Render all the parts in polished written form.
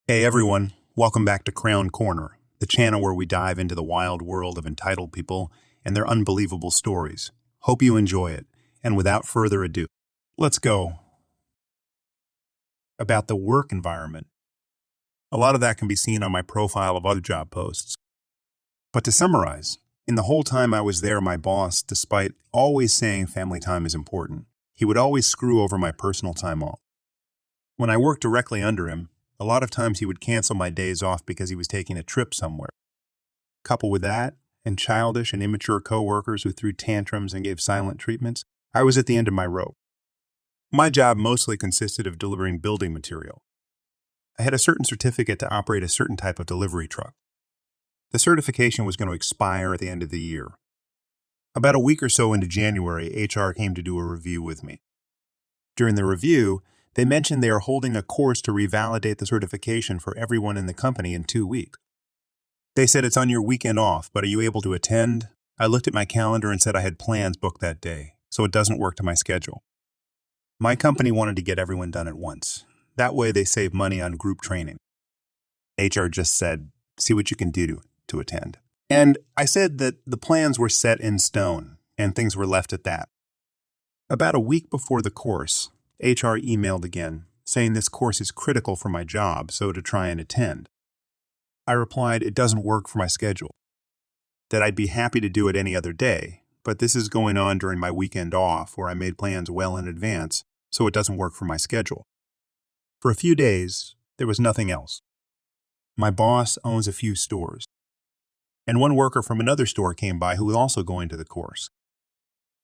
Hey everyone, welcome back to K-Korner, the channel where we dive into the wild world of entitled people and their unbelievable stories. Hope you enjoy it, and without further ado, let's go. About the work environment. A lot of that can be seen on my profile of other job posts. But to summarize, in the whole time I was there, my boss, despite always saying family time is important, he would always screw over my personal time off. When I worked directly under him, a lot of times he would cancel my days off because he was taking a trip somewhere. Coupled with that, and childish and immature coworkers who threw tantrums and gave silent treatments, I was at the end of my rope. My job mostly consisted of delivering building material. I had a certain certificate to operate a certain type of delivery truck. The certification was going to expire at the end of the year. About a week or so into January, HR came to do a review with me. During the review, they mentioned they are holding a course to revalidate the certification for everyone in the company in 2 weeks. They said it's on your weekend off, but are you able to attend? I looked at my calendar and said I had plans booked that day, so it doesn't work to my schedule. My company wanted to get everyone done at once. That way they save money on group training. HR just said, see what you can do to attend. And I said that the plans were set in stone, and things were left at that. About a week before the course, HR emailed again, saying this course is critical for my job, so to try and attend. I replied it doesn't work for my schedule, that I'd be happy to do it any other day, but this is going on during my weekend off where I made plans well in advance, so it doesn't work for my schedule. For a few days, there was nothing else. My boss owns a few stores, and one worker from another store came by who was also going to the course.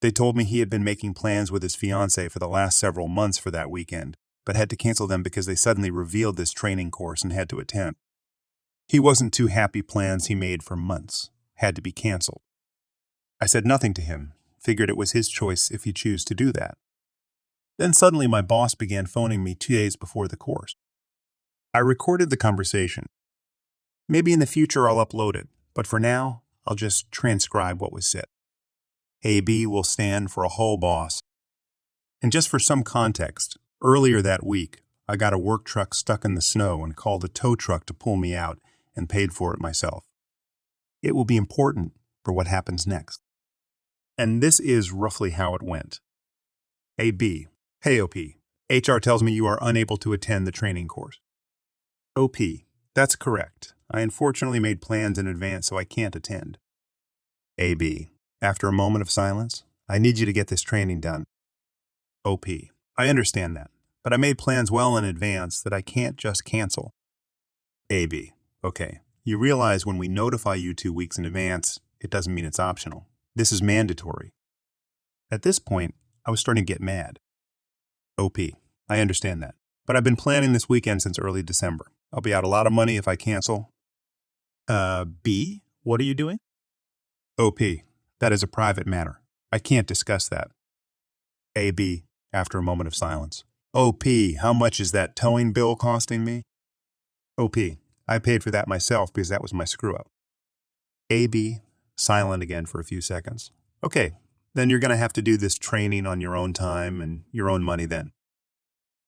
They told me he had been making plans with his fiancée for the last several months for that weekend, but had to cancel them because they suddenly revealed this training course and had to attend. He wasn't too happy plans he made for months had to be canceled. I said nothing to him, figured it was his choice if he chose to do that. Then suddenly my boss began phoning me 2 days before the course. I recorded the conversation. Maybe in the future I'll upload it, but for now, I'll just transcribe what was said. AB will stand for a whole boss. And just for some context, earlier that week, I got a work truck stuck in the snow and called a tow truck to pull me out and paid for it myself. It will be important for what happens next. And this is roughly how it went. AB, hey OP, HR tells me you are unable to attend the training course. OP, that's correct. I unfortunately made plans in advance, so I can't attend. AB, after a moment of silence, I need you to get this training done. OP, I understand that, but I made plans well in advance that I can't just cancel. AB, okay, you realize when we notify you 2 weeks in advance, it doesn't mean it's optional. This is mandatory. At this point, I was starting to get mad. OP, I understand that, but I've been planning this weekend since early December. I'll be out a lot of money if I cancel. B, what are you doing? OP, that is a private matter. I can't discuss that. AB, after a moment of silence. OP, how much is that towing bill costing me? OP, I paid for that myself because that was my screw-up. AB, silent again for a few seconds. Okay, then you're going to have to do this training on your own time and your own money then.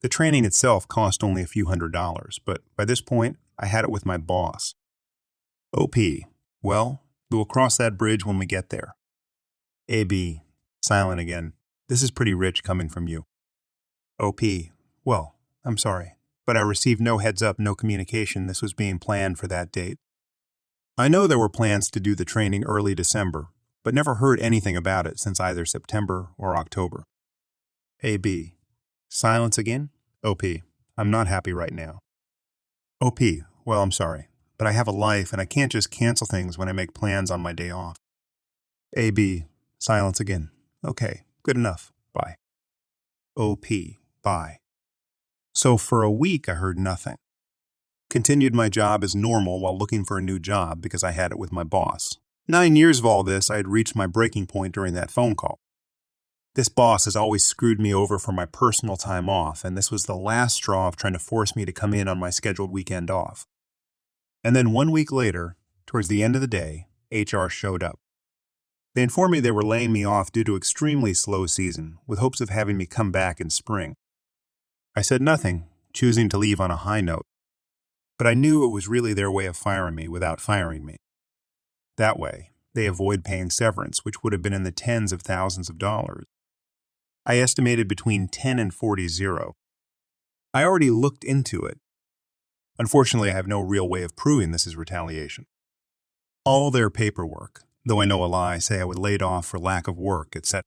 The training itself cost only a few $100s, but by this point, I had it with my boss. OP, well, we will cross that bridge when we get there. AB, silent again. This is pretty rich coming from you. OP, well, I'm sorry, but I received no heads up, no communication this was being planned for that date. I know there were plans to do the training early December, but never heard anything about it since either September or October. AB, silence again. OP, I'm not happy right now. OP, well, I'm sorry, but I have a life and I can't just cancel things when I make plans on my day off. AB, silence again. Okay, good enough. Bye. OP, bye. So for a week, I heard nothing. Continued my job as normal while looking for a new job because I had it with my boss. 9 years of all this, I had reached my breaking point during that phone call. This boss has always screwed me over for my personal time off, and this was the last straw of trying to force me to come in on my scheduled weekend off. And then 1 week later, towards the end of the day, HR showed up. They informed me they were laying me off due to extremely slow season, with hopes of having me come back in spring. I said nothing, choosing to leave on a high note. but I knew it was really their way of firing me without firing me. That way, they avoid paying severance, which would have been in the tens of thousands of dollars. I estimated between 10 and 40 zero. I already looked into it. Unfortunately, I have no real way of proving this is retaliation. All their paperwork, though I know a lie, say I was laid off for lack of work, etc.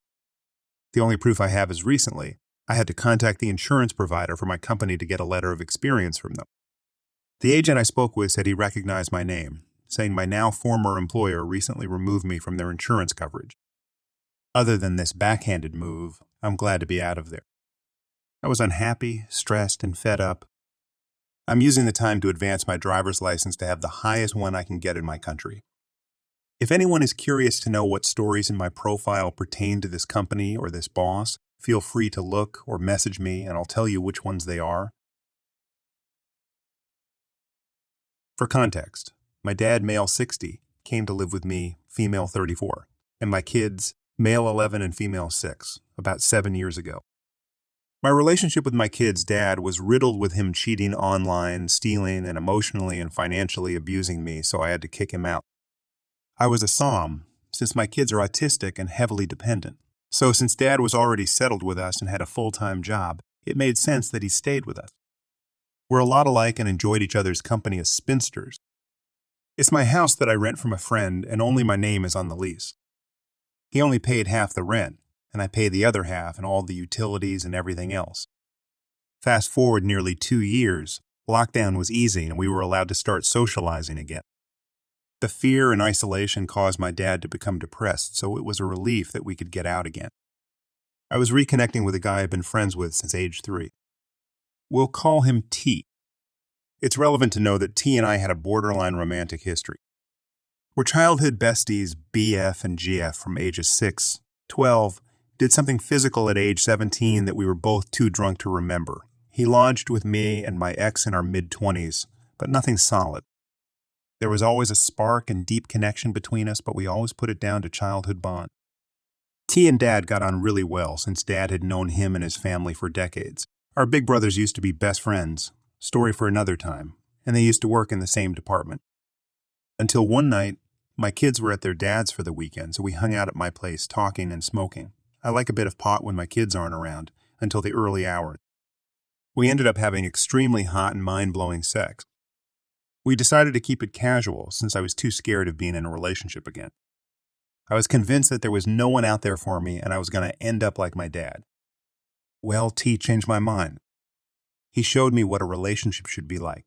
The only proof I have is recently, I had to contact the insurance provider for my company to get a letter of experience from them. The agent I spoke with said he recognized my name, saying my now former employer recently removed me from their insurance coverage. Other than this backhanded move, I'm glad to be out of there. I was unhappy, stressed, and fed up. I'm using the time to advance my driver's license to have the highest one I can get in my country. If anyone is curious to know what stories in my profile pertain to this company or this boss, feel free to look or message me and I'll tell you which ones they are. For context, my dad, male 60, came to live with me, female 34, and my kids, male 11 and female 6, about 7 years ago. My relationship with my kid's dad was riddled with him cheating online, stealing, and emotionally and financially abusing me, so I had to kick him out. I was a SOM, since my kids are autistic and heavily dependent. So since Dad was already settled with us and had a full-time job, it made sense that he stayed with us. We're a lot alike and enjoyed each other's company as spinsters. It's my house that I rent from a friend, and only my name is on the lease. He only paid half the rent, and I pay the other half and all the utilities and everything else. Fast forward nearly 2 years, lockdown was easy and we were allowed to start socializing again. The fear and isolation caused my dad to become depressed, so it was a relief that we could get out again. I was reconnecting with a guy I've been friends with since age 3. We'll call him T. It's relevant to know that T and I had a borderline romantic history. We're childhood besties BF and GF from ages 6, 12, did something physical at age 17 that we were both too drunk to remember. He lodged with me and my ex in our mid-20s, but nothing solid. There was always a spark and deep connection between us, but we always put it down to childhood bond. T and Dad got on really well since Dad had known him and his family for decades. Our big brothers used to be best friends, story for another time, and they used to work in the same department. Until one night, my kids were at their dad's for the weekend, so we hung out at my place talking and smoking. I like a bit of pot when my kids aren't around, until the early hours. We ended up having extremely hot and mind-blowing sex. We decided to keep it casual since I was too scared of being in a relationship again. I was convinced that there was no one out there for me and I was going to end up like my dad. Well, T changed my mind. He showed me what a relationship should be like.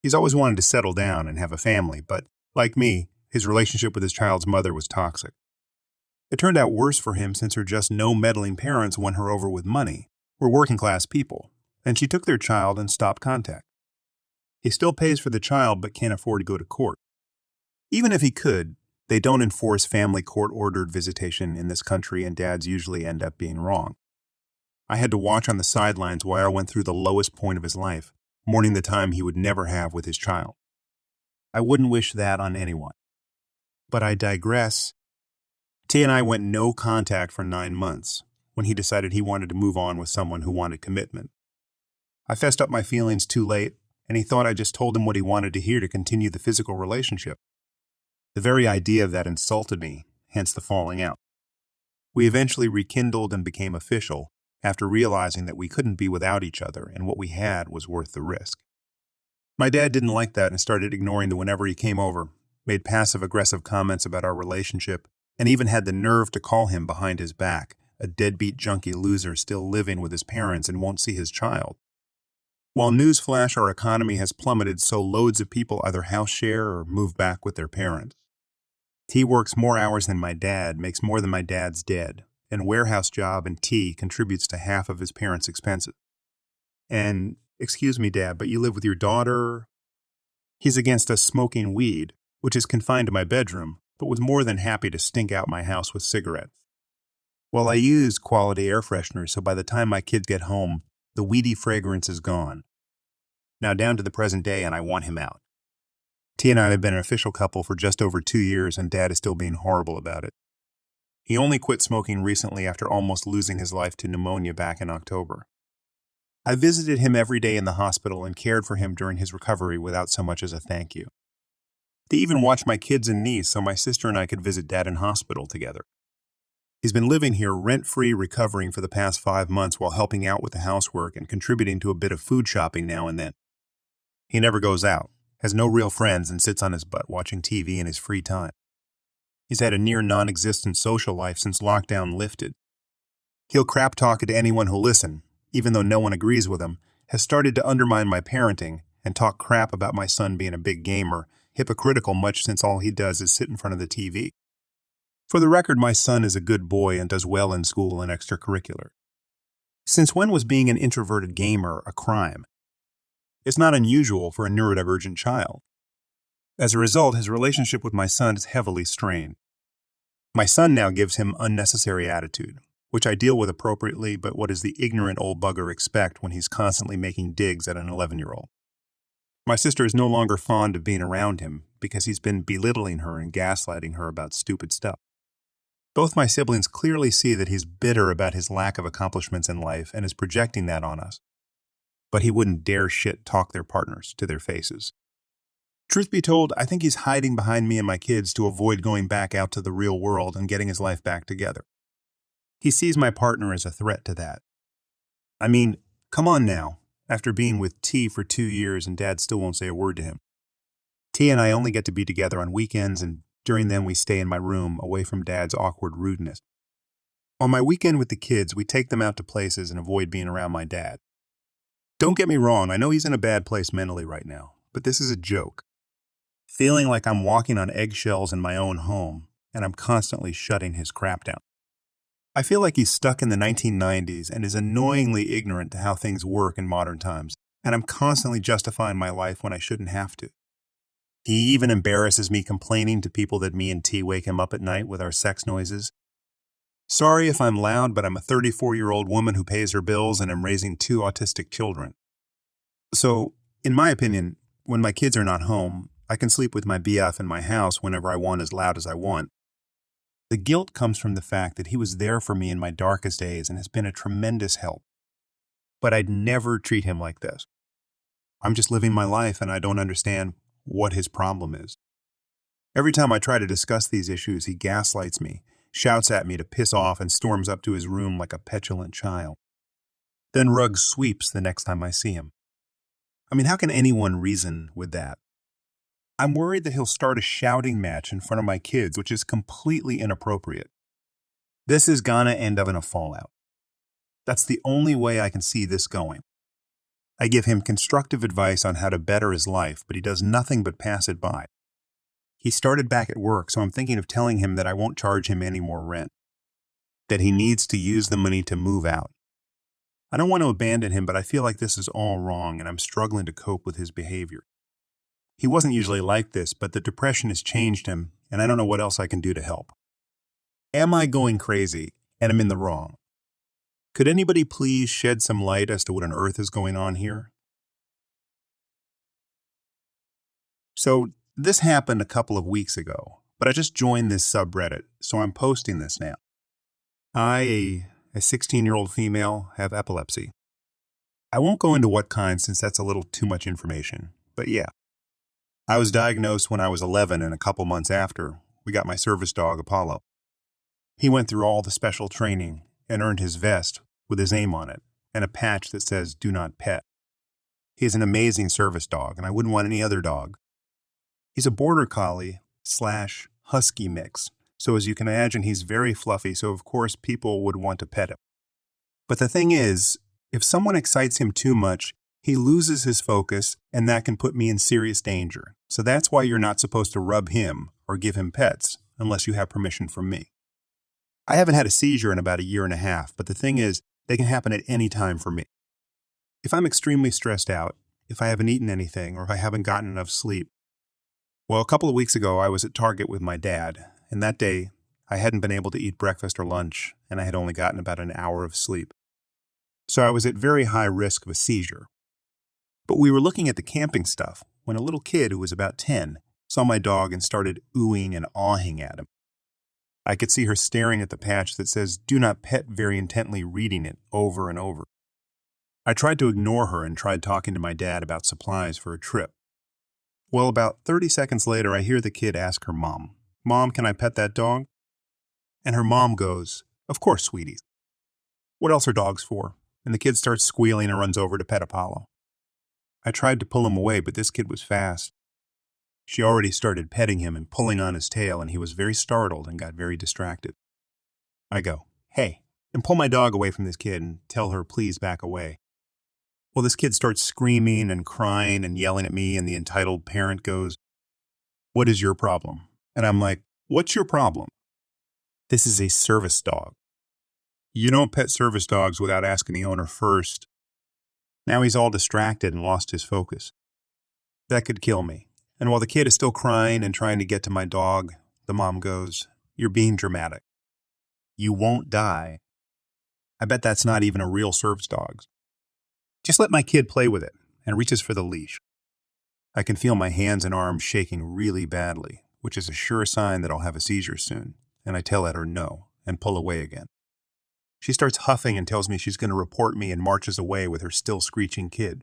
He's always wanted to settle down and have a family, but, like me, his relationship with his child's mother was toxic. It turned out worse for him since her just no-meddling parents won her over with money. We're working-class people, and she took their child and stopped contact. He still pays for the child but can't afford to go to court. Even if he could, they don't enforce family court-ordered visitation in this country and dads usually end up being wrong. I had to watch on the sidelines while I went through the lowest point of his life, mourning the time he would never have with his child. I wouldn't wish that on anyone. But I digress. T and I went no contact for 9 months when he decided he wanted to move on with someone who wanted commitment. I fessed up my feelings too late, and he thought I just told him what he wanted to hear to continue the physical relationship. The very idea of that insulted me, hence the falling out. We eventually rekindled and became official after realizing that we couldn't be without each other and what we had was worth the risk. My dad didn't like that and started ignoring me whenever he came over, made passive-aggressive comments about our relationship, and even had the nerve to call him behind his back, a deadbeat junkie loser still living with his parents and won't see his child. While newsflash, our economy has plummeted, so loads of people either house share or move back with their parents. T works more hours than my dad, makes more than my dad's dead, and warehouse job and T contributes to half of his parents' expenses. And, excuse me, Dad, but you live with your daughter? He's against us smoking weed, which is confined to my bedroom, but was more than happy to stink out my house with cigarettes. Well, I use quality air fresheners, so by the time my kids get home, the weedy fragrance is gone. Now down to the present day, and I want him out. T and I have been an official couple for just over 2 years, and Dad is still being horrible about it. He only quit smoking recently after almost losing his life to pneumonia back in October. I visited him every day in the hospital and cared for him during his recovery without so much as a thank you. They even watched my kids and niece so my sister and I could visit Dad in hospital together. He's been living here rent-free, recovering for the past 5 months while helping out with the housework and contributing to a bit of food shopping now and then. He never goes out, has no real friends, and sits on his butt watching TV in his free time. He's had a near non-existent social life since lockdown lifted. He'll crap talk to anyone who'll listen, even though no one agrees with him, has started to undermine my parenting and talk crap about my son being a big gamer, hypocritical much since all he does is sit in front of the TV. For the record, my son is a good boy and does well in school and extracurricular. Since when was being an introverted gamer a crime? It's not unusual for a neurodivergent child. As a result, his relationship with my son is heavily strained. My son now gives him unnecessary attitude, which I deal with appropriately, but what does the ignorant old bugger expect when he's constantly making digs at an 11-year-old? My sister is no longer fond of being around him because he's been belittling her and gaslighting her about stupid stuff. Both my siblings clearly see that he's bitter about his lack of accomplishments in life and is projecting that on us. But he wouldn't dare shit talk their partners to their faces. Truth be told, I think he's hiding behind me and my kids to avoid going back out to the real world and getting his life back together. He sees my partner as a threat to that. I mean, come on now, after being with T for 2 years and Dad still won't say a word to him. T and I only get to be together on weekends, and during them we stay in my room away from Dad's awkward rudeness. On my weekend with the kids, we take them out to places and avoid being around my dad. Don't get me wrong, I know he's in a bad place mentally right now, but this is a joke. Feeling like I'm walking on eggshells in my own home, and I'm constantly shutting his crap down. I feel like he's stuck in the 1990s and is annoyingly ignorant to how things work in modern times, and I'm constantly justifying my life when I shouldn't have to. He even embarrasses me complaining to people that me and T wake him up at night with our sex noises. Sorry if I'm loud, but I'm a 34-year-old woman who pays her bills and I'm raising 2 autistic children. So, in my opinion, when my kids are not home, I can sleep with my BF in my house whenever I want as loud as I want. The guilt comes from the fact that he was there for me in my darkest days and has been a tremendous help. But I'd never treat him like this. I'm just living my life and I don't understand what his problem is. Every time I try to discuss these issues, he gaslights me, shouts at me to piss off, and storms up to his room like a petulant child. Then rug sweeps the next time I see him. I mean, how can anyone reason with that? I'm worried that he'll start a shouting match in front of my kids, which is completely inappropriate. This is gonna end up in a fallout. That's the only way I can see this going. I give him constructive advice on how to better his life, but he does nothing but pass it by. He started back at work, so I'm thinking of telling him that I won't charge him any more rent, that he needs to use the money to move out. I don't want to abandon him, but I feel like this is all wrong, and I'm struggling to cope with his behavior. He wasn't usually like this, but the depression has changed him, and I don't know what else I can do to help. Am I going crazy, and I'm in the wrong? Could anybody please shed some light as to what on earth is going on here? So, this happened a couple of weeks ago, but I just joined this subreddit, so I'm posting this now. I, a 16-year-old female, have epilepsy. I won't go into what kind since that's a little too much information, but yeah. I was diagnosed when I was 11, and a couple months after, we got my service dog, Apollo. He went through all the special training and earned his vest with his name on it and a patch that says, "Do not pet." He is an amazing service dog, and I wouldn't want any other dog. He's a border collie / husky mix, so as you can imagine, he's very fluffy, so of course people would want to pet him. But the thing is, if someone excites him too much, he loses his focus, and that can put me in serious danger. So that's why you're not supposed to rub him or give him pets unless you have permission from me. I haven't had a seizure in about 1.5 years, but the thing is, they can happen at any time for me. If I'm extremely stressed out, if I haven't eaten anything, or if I haven't gotten enough sleep. Well, a couple of weeks ago, I was at Target with my dad, and that day, I hadn't been able to eat breakfast or lunch, and I had only gotten about an hour of sleep. So I was at very high risk of a seizure. But we were looking at the camping stuff when a little kid who was about 10 saw my dog and started oohing and awing at him. I could see her staring at the patch that says, "Do not pet," very intently reading it over and over. I tried to ignore her and tried talking to my dad about supplies for a trip. Well, about 30 seconds later, I hear the kid ask her mom, "Mom, can I pet that dog?" And her mom goes, "Of course, sweetie. What else are dogs for?" And the kid starts squealing and runs over to pet Apollo. I tried to pull him away, but this kid was fast. She already started petting him and pulling on his tail, and he was very startled and got very distracted. I go, "Hey," and pull my dog away from this kid and tell her, "Please back away." Well, this kid starts screaming and crying and yelling at me, and the entitled parent goes, "What is your problem?" And I'm like, "What's your problem? This is a service dog. You don't pet service dogs without asking the owner first." Now he's all distracted and lost his focus. That could kill me. And while the kid is still crying and trying to get to my dog, the mom goes, "You're being dramatic. You won't die. I bet that's not even a real service dog. Just let my kid play with it," and reaches for the leash. I can feel my hands and arms shaking really badly, which is a sure sign that I'll have a seizure soon, and I tell her no and pull away again. She starts huffing and tells me she's going to report me and marches away with her still screeching kid.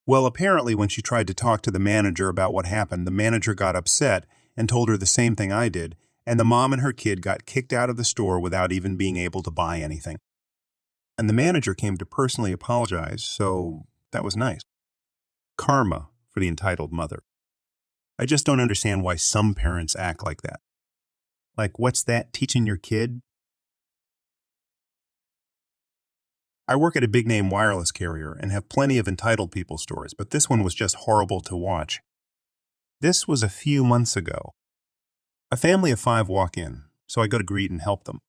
Well, apparently when she tried to talk to the manager about what happened, the manager got upset and told her the same thing I did, and the mom and her kid got kicked out of the store without even being able to buy anything. And the manager came to personally apologize, so that was nice. Karma for the entitled mother. I just don't understand why some parents act like that. Like, what's that, teaching your kid? I work at a big-name wireless carrier and have plenty of entitled people stories, but this one was just horrible to watch. This was a few months ago. A family of 5 walk in, so I go to greet and help them.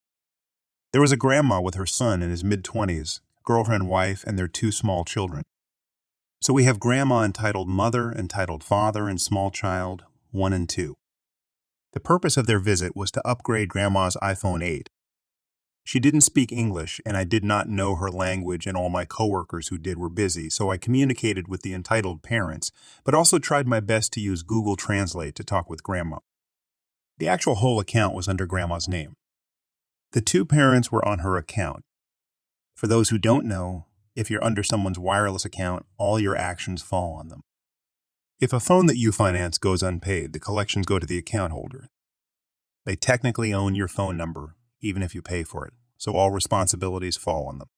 There was a grandma with her son in his mid-20s, girlfriend, wife, and their 2 small children. So we have grandma entitled mother, entitled father, and small child 1 and 2. The purpose of their visit was to upgrade grandma's iPhone 8. She didn't speak English, and I did not know her language, and all my coworkers who did were busy, so I communicated with the entitled parents, but also tried my best to use Google Translate to talk with grandma. The actual whole account was under grandma's name. The 2 parents were on her account. For those who don't know, if you're under someone's wireless account, all your actions fall on them. If a phone that you finance goes unpaid, the collections go to the account holder. They technically own your phone number, even if you pay for it, so all responsibilities fall on them.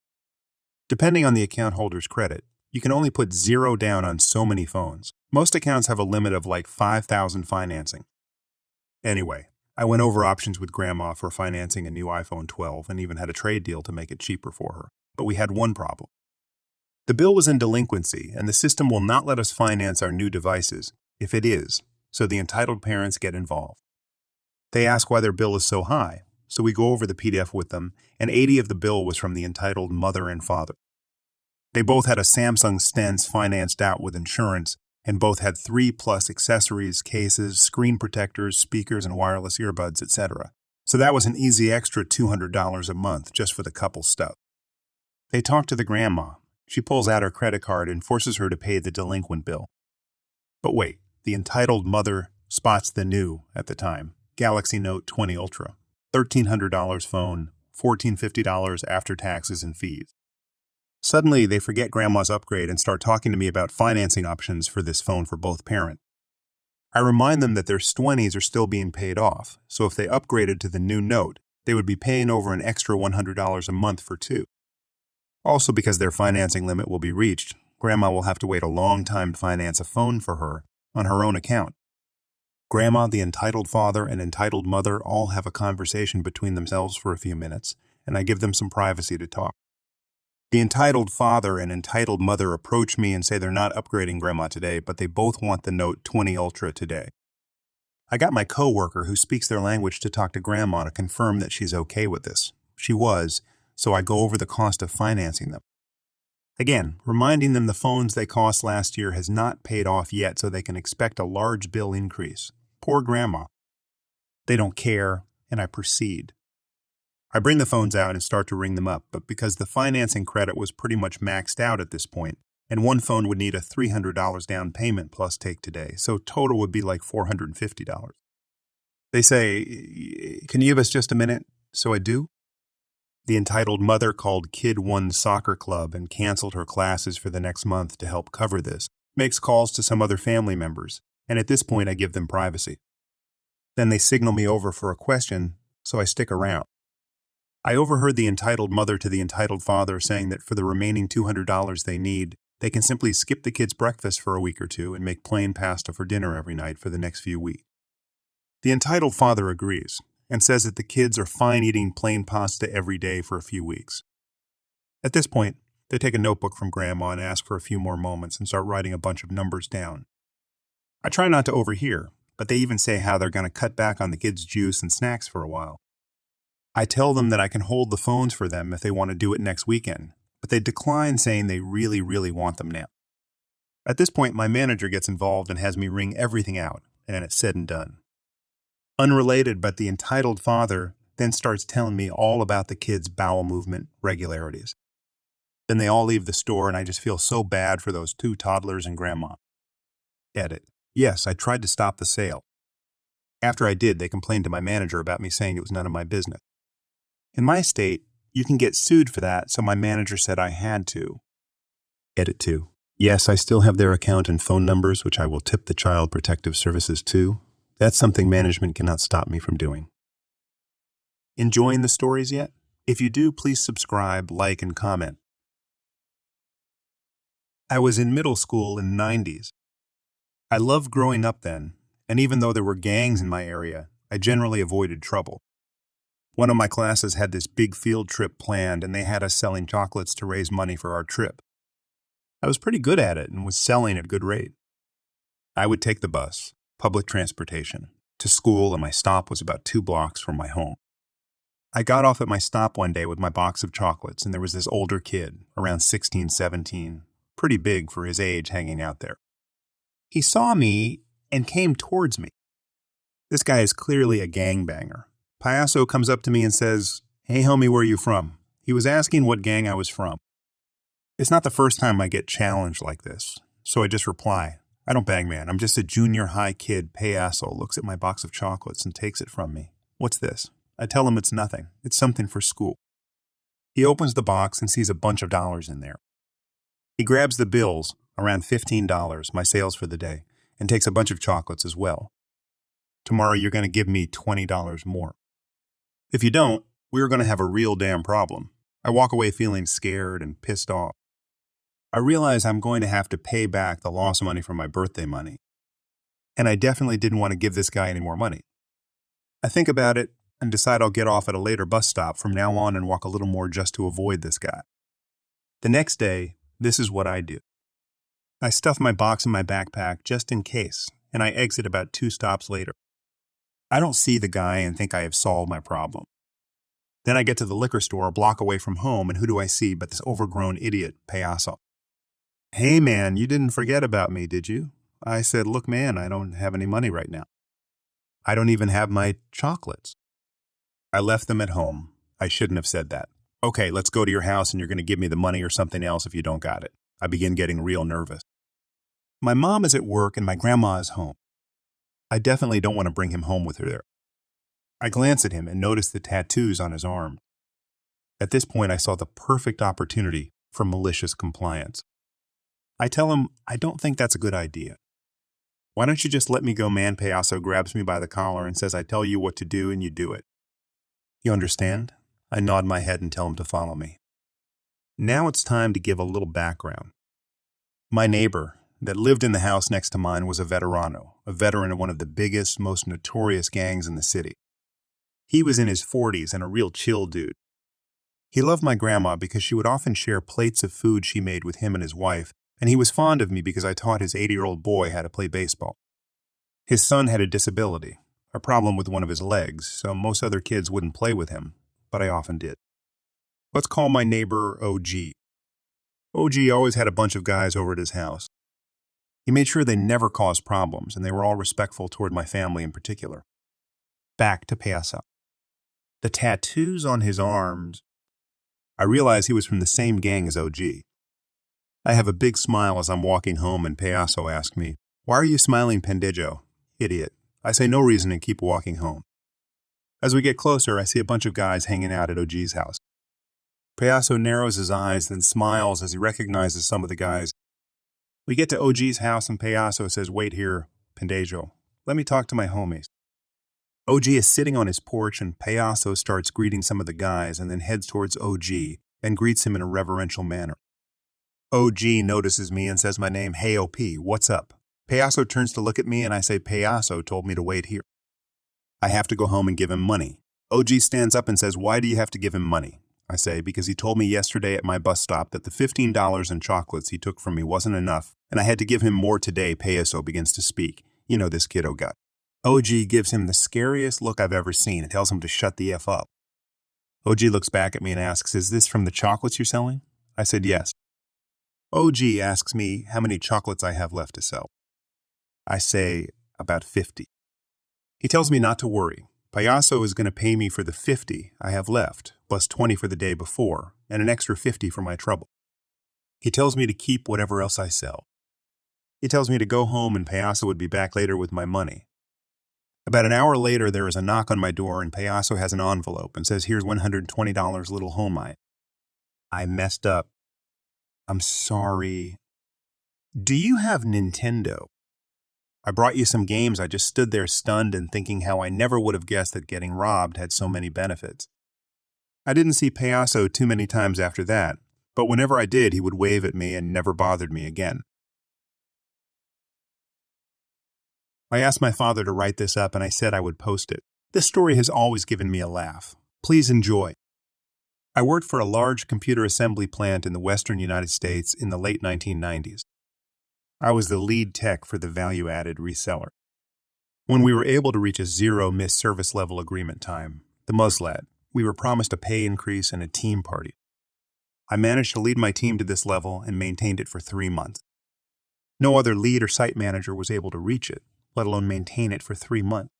Depending on the account holder's credit, you can only put 0 down on so many phones. Most accounts have a limit of like 5,000 financing. Anyway, I went over options with grandma for financing a new iPhone 12 and even had a trade deal to make it cheaper for her. But we had one problem. The bill was in delinquency, and the system will not let us finance our new devices if it is, so the entitled parents get involved. They ask why their bill is so high, so we go over the PDF with them, and 80 of the bill was from the entitled mother and father. They both had a Samsung Stens financed out with insurance, and both had 3+ accessories, cases, screen protectors, speakers, and wireless earbuds, etc. So that was an easy extra $200 a month just for the couple stuff. They talk to the grandma. She pulls out her credit card and forces her to pay the delinquent bill. But wait, the entitled mother spots the new, at the time, Galaxy Note 20 Ultra. $1,300 phone, $1,450 after taxes and fees. Suddenly, they forget grandma's upgrade and start talking to me about financing options for this phone for both parents. I remind them that their 20s are still being paid off, so if they upgraded to the new Note, they would be paying over an extra $100 a month for 2. Also, because their financing limit will be reached, grandma will have to wait a long time to finance a phone for her on her own account. Grandma, the entitled father, and entitled mother all have a conversation between themselves for a few minutes, and I give them some privacy to talk. The entitled father and entitled mother approach me and say they're not upgrading grandma today, but they both want the Note 20 Ultra today. I got my coworker who speaks their language to talk to grandma to confirm that she's okay with this. She was, so I go over the cost of financing them. Again, reminding them the phones they cost last year has not paid off yet, so they can expect a large bill increase. Poor grandma. They don't care, and I proceed. I bring the phones out and start to ring them up, but because the financing credit was pretty much maxed out at this point, and one phone would need a $300 down payment plus take today, so total would be like $450. They say, "Can you give us just a minute?" So I do. The entitled mother called Kid One's soccer club and canceled her classes for the next month to help cover this, makes calls to some other family members, and at this point I give them privacy. Then they signal me over for a question, so I stick around. I overheard the entitled mother to the entitled father saying that for the remaining $200 they need, they can simply skip the kids' breakfast for a week or two and make plain pasta for dinner every night for the next few weeks. The entitled father agrees and says that the kids are fine eating plain pasta every day for a few weeks. At this point, they take a notebook from Grandma and ask for a few more moments and start writing a bunch of numbers down. I try not to overhear, but they even say how they're going to cut back on the kids' juice and snacks for a while. I tell them that I can hold the phones for them if they want to do it next weekend, but they decline, saying they really, really want them now. At this point, my manager gets involved and has me ring everything out, and it's said and done. Unrelated, but the entitled father then starts telling me all about the kids' bowel movement regularities. Then they all leave the store, and I just feel so bad for those 2 toddlers and Grandma. Edit. Yes, I tried to stop the sale. After I did, they complained to my manager about me saying it was none of my business. In my state, you can get sued for that, so my manager said I had to. Edit 2. Yes, I still have their account and phone numbers, which I will tip the Child Protective Services to. That's something management cannot stop me from doing. Enjoying the stories yet? If you do, please subscribe, like, and comment. I was in middle school in the 90s. I loved growing up then, and even though there were gangs in my area, I generally avoided trouble. One of my classes had this big field trip planned, and they had us selling chocolates to raise money for our trip. I was pretty good at it and was selling at a good rate. I would take the bus, public transportation, to school, and my stop was about 2 blocks from my home. I got off at my stop one day with my box of chocolates, and there was this older kid, around 16, 17, pretty big for his age, hanging out there. He saw me and came towards me. This guy is clearly a gangbanger. Payaso comes up to me and says, "Hey homie, where are you from?" He was asking what gang I was from. It's not the first time I get challenged like this, so I just reply, "I don't bang, man. I'm just a junior high kid." Payaso looks at my box of chocolates and takes it from me. "What's this?" I tell him it's nothing. It's something for school. He opens the box and sees a bunch of dollars in there. He grabs the bills, around $15, my sales for the day, and takes a bunch of chocolates as well. "Tomorrow you're going to give me $20 more. If you don't, we're going to have a real damn problem." I walk away feeling scared and pissed off. I realize I'm going to have to pay back the lost money from my birthday money. And I definitely didn't want to give this guy any more money. I think about it and decide I'll get off at a later bus stop from now on and walk a little more just to avoid this guy. The next day, this is what I do. I stuff my box in my backpack just in case, and I exit about 2 stops later. I don't see the guy and think I have solved my problem. Then I get to the liquor store a block away from home, and who do I see but this overgrown idiot, Payaso. "Hey man, you didn't forget about me, did you?" I said, "Look man, I don't have any money right now. I don't even have my chocolates." I left them at home. I shouldn't have said that. "Okay, let's go to your house and you're going to give me the money or something else if you don't got it." I begin getting real nervous. My mom is at work and my grandma is home. I definitely don't want to bring him home with her there. I glance at him and notice the tattoos on his arm. At this point, I saw the perfect opportunity for malicious compliance. I tell him I don't think that's a good idea. "Why don't you just let me go, man?" Payaso grabs me by the collar and says, "I tell you what to do and you do it." "You understand?" I nod my head and tell him to follow me. Now it's time to give a little background. My neighbor that lived in the house next to mine was a veterano, a veteran of one of the biggest, most notorious gangs in the city. He was in his 40s and a real chill dude. He loved my grandma because she would often share plates of food she made with him and his wife, and he was fond of me because I taught his 80-year-old boy how to play baseball. His son had a disability, a problem with one of his legs, so most other kids wouldn't play with him, but I often did. Let's call my neighbor OG. OG always had a bunch of guys over at his house. He made sure they never caused problems, and they were all respectful toward my family in particular. Back to Payaso. The tattoos on his arms. I realize he was from the same gang as OG. I have a big smile as I'm walking home, and Payaso asks me, "Why are you smiling, pendejo?" Idiot. I say no reason and keep walking home. As we get closer, I see a bunch of guys hanging out at OG's house. Payaso narrows his eyes, then smiles as he recognizes some of the guys. We get to OG's house and Payaso says, "Wait here, Pendejo. Let me talk to my homies." OG is sitting on his porch and Payaso starts greeting some of the guys and then heads towards OG and greets him in a reverential manner. OG notices me and says my name, "Hey OP, what's up?" Payaso turns to look at me and I say, "Payaso told me to wait here. I have to go home and give him money." OG stands up and says, "Why do you have to give him money?" I say, "Because he told me yesterday at my bus stop that the $15 in chocolates he took from me wasn't enough, and I had to give him more today." Payaso begins to speak. You know this kiddo gut. OG gives him the scariest look I've ever seen and tells him to shut the F up. OG looks back at me and asks, "Is this from the chocolates you're selling?" I said, "Yes." OG asks me how many chocolates I have left to sell. I say, "About 50. He tells me not to worry. Payaso is going to pay me for the 50 I have left, plus 20 for the day before, and an extra 50 for my trouble. He tells me to keep whatever else I sell. He tells me to go home and Payaso would be back later with my money. About an hour later, there is a knock on my door and Payaso has an envelope and says, "Here's $120, little homie." I messed up. "I'm sorry. Do you have Nintendo? I brought you some games." I just stood there stunned and thinking how I never would have guessed that getting robbed had so many benefits. I didn't see Payaso too many times after that, but whenever I did, he would wave at me and never bothered me again. I asked my father to write this up and I said I would post it. This story has always given me a laugh. Please enjoy. I worked for a large computer assembly plant in the western United States in the late 1990s. I was the lead tech for the value-added reseller. When we were able to reach a zero-miss service level agreement time, the MUSLAT, we were promised a pay increase and a team party. I managed to lead my team to this level and maintained it for 3 months. No other lead or site manager was able to reach it, let alone maintain it for 3 months.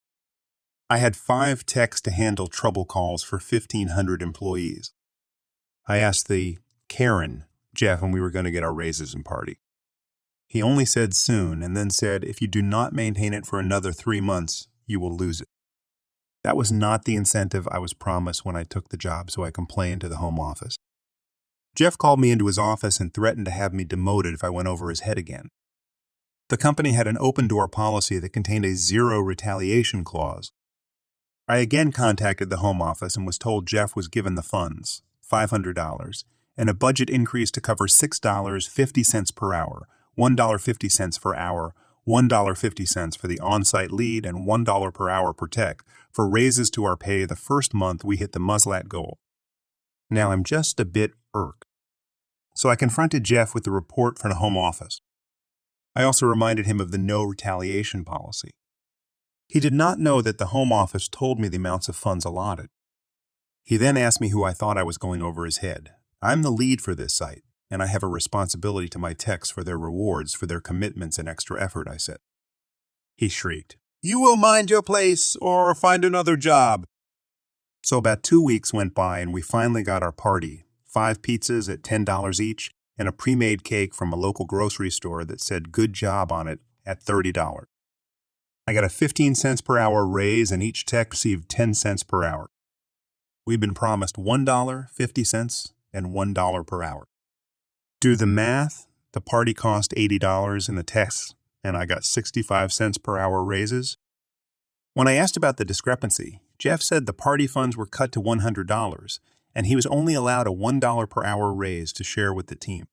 I had 5 techs to handle trouble calls for 1,500 employees. I asked the Karen, Jeff, when we were going to get our raises and party. He only said soon and then said, "If you do not maintain it for another 3 months, you will lose it." That was not the incentive I was promised when I took the job, so I complained to the home office. Jeff called me into his office and threatened to have me demoted if I went over his head again. The company had an open-door policy that contained a zero retaliation clause. I again contacted the home office and was told Jeff was given the funds, $500, and a budget increase to cover $6.50 per hour, $1.50 per hour, $1.50 for the on-site lead, and $1 per hour per tech for raises to our pay the first month we hit the MUSLAT goal. Now I'm just a bit irked. So I confronted Jeff with the report from the home office. I also reminded him of the no retaliation policy. He did not know that the home office told me the amounts of funds allotted. He then asked me who I thought I was going over his head. I'm the lead for this site, and I have a responsibility to my techs for their rewards for their commitments and extra effort, I said. He shrieked, "You will mind your place or find another job." So about 2 weeks went by and we finally got our party, 5 pizzas at $10 each, and a pre-made cake from a local grocery store that said "Good job" on it at $30. I got a 15 cents per hour raise and each tech received 10 cents per hour. We've been promised $1, 50 cents, and $1 per hour. Do the math, the party cost $80 and the techs, and I got 65 cents per hour raises. When I asked about the discrepancy, Jeff said the party funds were cut to $100, and he was only allowed a $1 per hour raise to share with the team.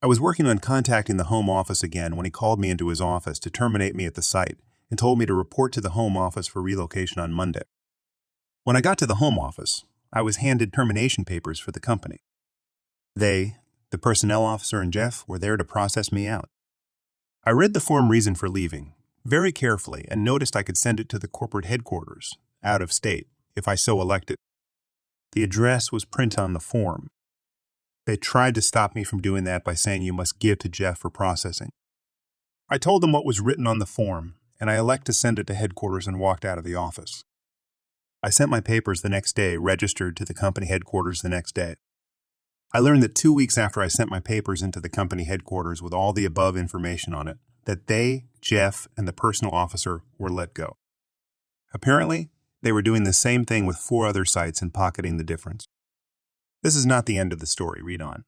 I was working on contacting the home office again when he called me into his office to terminate me at the site and told me to report to the home office for relocation on Monday. When I got to the home office, I was handed termination papers for the company. They, the personnel officer and Jeff, were there to process me out. I read the form reason for leaving very carefully and noticed I could send it to the corporate headquarters, out of state, if I so elected. The address was printed on the form. They tried to stop me from doing that by saying you must give to Jeff for processing. I told them what was written on the form, and I elected to send it to headquarters and walked out of the office. I sent my papers the next day, registered to the company headquarters the next day. I learned that 2 weeks after I sent my papers into the company headquarters with all the above information on it, that they, Jeff, and the personal officer were let go. Apparently, they were doing the same thing with 4 other sites and pocketing the difference. This is not the end of the story. Read on.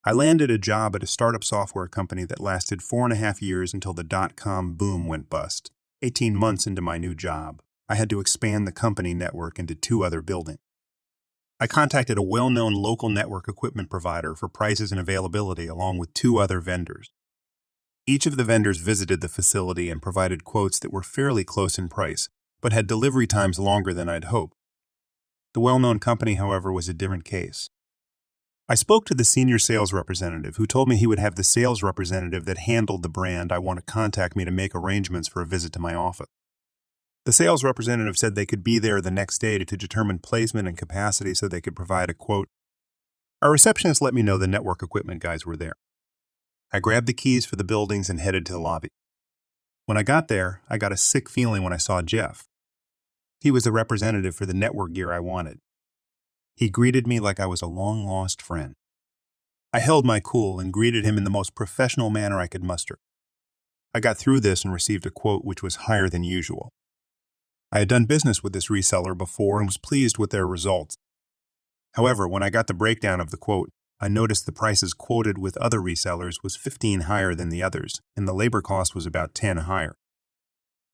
I landed a job at a startup software company that lasted 4.5 years until the dot-com boom went bust. 18 months into my new job, I had to expand the company network into 2 other buildings. I contacted a well-known local network equipment provider for prices and availability along with 2 other vendors. Each of the vendors visited the facility and provided quotes that were fairly close in price, but had delivery times longer than I'd hoped. The well-known company, however, was a different case. I spoke to the senior sales representative, who told me he would have the sales representative that handled the brand I want to contact me to make arrangements for a visit to my office. The sales representative said they could be there the next day to determine placement and capacity so they could provide a quote. Our receptionist let me know the network equipment guys were there. I grabbed the keys for the buildings and headed to the lobby. When I got there, I got a sick feeling when I saw Jeff. He was the representative for the network gear I wanted. He greeted me like I was a long-lost friend. I held my cool and greeted him in the most professional manner I could muster. I got through this and received a quote which was higher than usual. I had done business with this reseller before and was pleased with their results. However, when I got the breakdown of the quote, I noticed the prices quoted with other resellers was 15 higher than the others, and the labor cost was about 10 higher.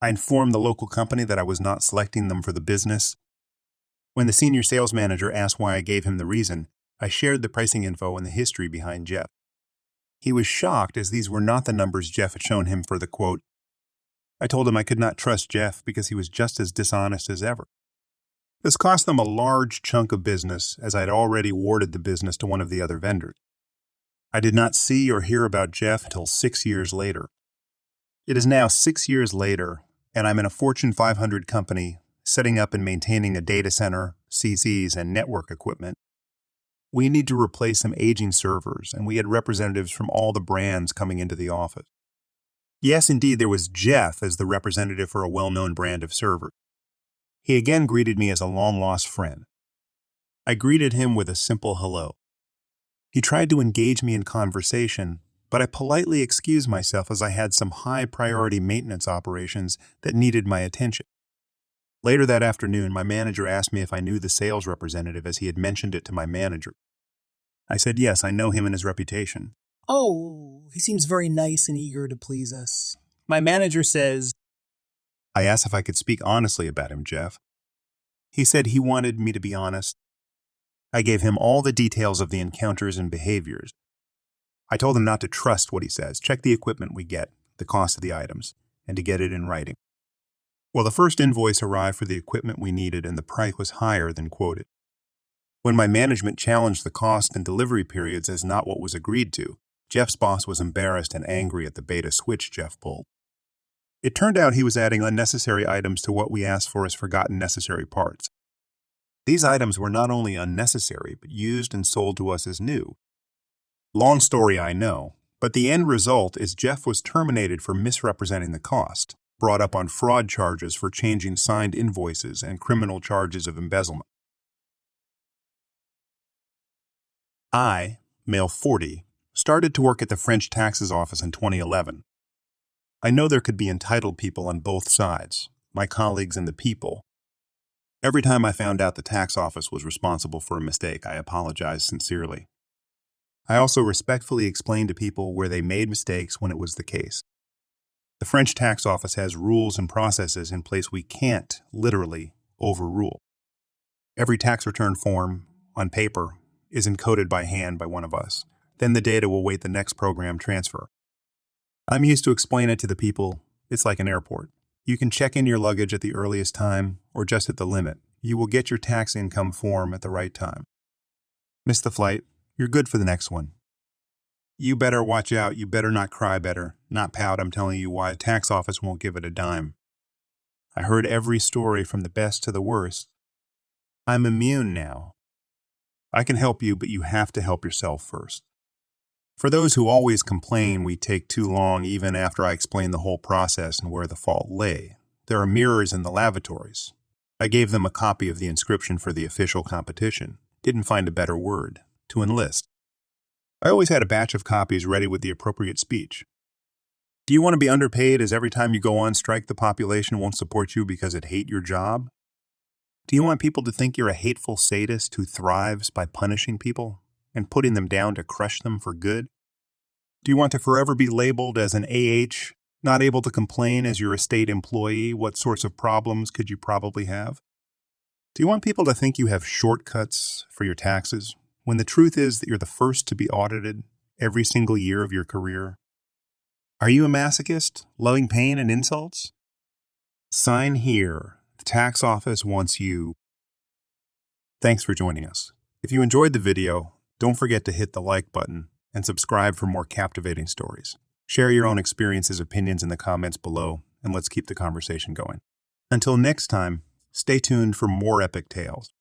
I informed the local company that I was not selecting them for the business. When the senior sales manager asked why I gave him the reason, I shared the pricing info and the history behind Jeff. He was shocked as these were not the numbers Jeff had shown him for the quote. I told him I could not trust Jeff because he was just as dishonest as ever. This cost them a large chunk of business, as I had already awarded the business to one of the other vendors. I did not see or hear about Jeff until 6 years later. It is now 6 years later, and I'm in a Fortune 500 company setting up and maintaining a data center, CCs, and network equipment. We need to replace some aging servers, and we had representatives from all the brands coming into the office. Yes, indeed, there was Jeff as the representative for a well-known brand of servers. He again greeted me as a long-lost friend. I greeted him with a simple hello. He tried to engage me in conversation, but I politely excused myself as I had some high-priority maintenance operations that needed my attention. Later that afternoon, my manager asked me if I knew the sales representative as he had mentioned it to my manager. I said yes, I know him and his reputation. Oh, he seems very nice and eager to please us. My manager says, I asked if I could speak honestly about him, Jeff. He said he wanted me to be honest. I gave him all the details of the encounters and behaviors. I told him not to trust what he says, check the equipment we get, the cost of the items, and to get it in writing. Well, the first invoice arrived for the equipment we needed and the price was higher than quoted. When my management challenged the cost and delivery periods as not what was agreed to, Jeff's boss was embarrassed and angry at the bait and switch Jeff pulled. It turned out he was adding unnecessary items to what we asked for as forgotten necessary parts. These items were not only unnecessary, but used and sold to us as new. Long story, I know, but the end result is Jeff was terminated for misrepresenting the cost, brought up on fraud charges for changing signed invoices and criminal charges of embezzlement. I, male 40, started to work at the French taxes office in 2011. I know there could be entitled people on both sides, my colleagues and the people. Every time I found out the tax office was responsible for a mistake, I apologized sincerely. I also respectfully explained to people where they made mistakes when it was the case. The French tax office has rules and processes in place we can't, literally, overrule. Every tax return form, on paper, is encoded by hand by one of us. Then the data will await the next program transfer. I'm used to explain it to the people. It's like an airport. You can check in your luggage at the earliest time or just at the limit. You will get your tax income form at the right time. Miss the flight, you're good for the next one. You better watch out. You better not cry better, not pout. I'm telling you why. The tax office won't give it a dime. I heard every story from the best to the worst. I'm immune now. I can help you, but you have to help yourself first. For those who always complain we take too long even after I explain the whole process and where the fault lay, there are mirrors in the lavatories. I gave them a copy of the inscription for the official competition. Didn't find a better word. To enlist. I always had a batch of copies ready with the appropriate speech. Do you want to be underpaid as every time you go on strike the population won't support you because it hate your job? Do you want people to think you're a hateful sadist who thrives by punishing people and putting them down to crush them for good? Do you want to forever be labeled as an AH, not able to complain as your estate employee? What sorts of problems could you probably have? Do you want people to think you have shortcuts for your taxes, when the truth is that you're the first to be audited every single year of your career? Are you a masochist, loving pain and insults? Sign here. The tax office wants you. Thanks for joining us. If you enjoyed the video, don't forget to hit the like button and subscribe for more captivating stories. Share your own experiences, opinions in the comments below, and let's keep the conversation going. Until next time, stay tuned for more epic tales.